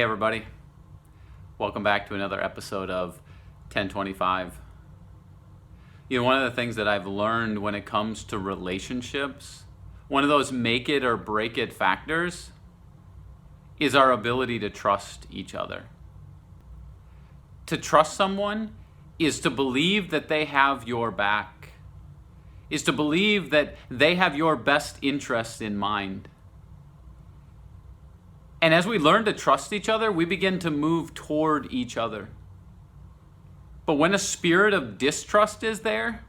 everybody. Welcome back to another episode of 1025. One of the things that I've learned when it comes to relationships, one of those make it or break it factors is our ability to trust each other. To trust someone is to believe that they have your back, is to believe that they have your best interests in mind. And as we learn to trust each other, we begin to move toward each other. But when a spirit of distrust is there,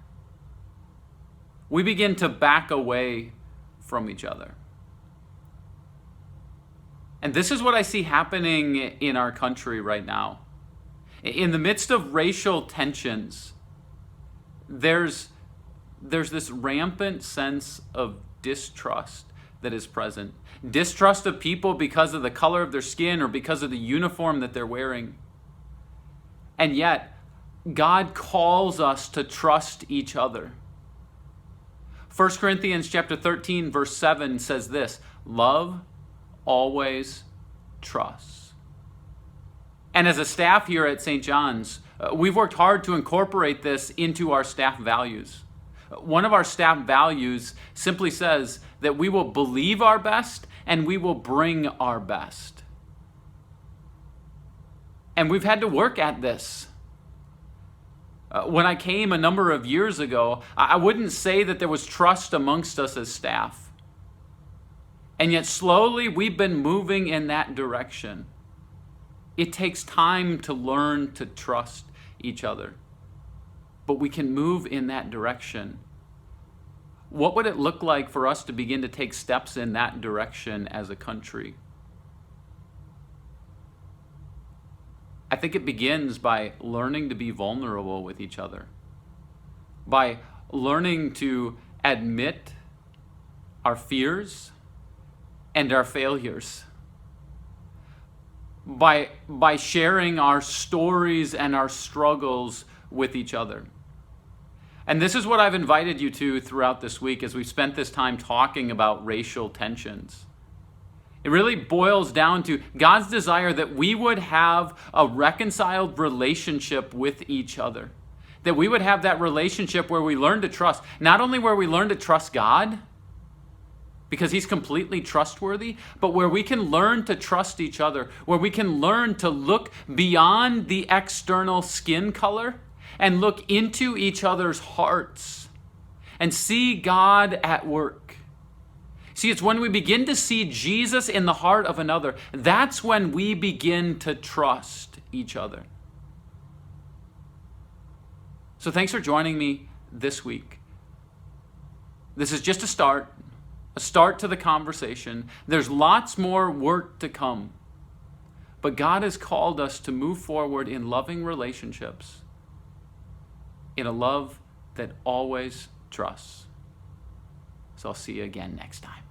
we begin to back away from each other. And this is what I see happening in our country right now. In the midst of racial tensions, there's this rampant sense of distrust that is present. Distrust of people because of the color of their skin or because of the uniform that they're wearing. And yet, God calls us to trust each other. 1 Corinthians chapter 13, verse 7 says this: love always trusts. And as a staff here at St. John's, we've worked hard to incorporate this into our staff values. One of our staff values simply says that we will believe our best and we will bring our best. And we've had to work at this. When I came a number of years ago, I wouldn't say that there was trust amongst us as staff. And yet slowly we've been moving in that direction. It takes time to learn to trust each other. But we can move in that direction. What would it look like for us to begin to take steps in that direction as a country? I think it begins by learning to be vulnerable with each other, by learning to admit our fears and our failures, by sharing our stories and our struggles with each other. And this is what I've invited you to throughout this week as we've spent this time talking about racial tensions. It really boils down to God's desire that we would have a reconciled relationship with each other. That we would have that relationship where we learn to trust, not only where we learn to trust God, because He's completely trustworthy, but where we can learn to trust each other, where we can learn to look beyond the external skin color and look into each other's hearts and see God at work. See, it's when we begin to see Jesus in the heart of another, that's when we begin to trust each other. So thanks for joining me this week. This is just a start to the conversation. There's lots more work to come. But God has called us to move forward in loving relationships, in a love that always trusts. So I'll see you again next time.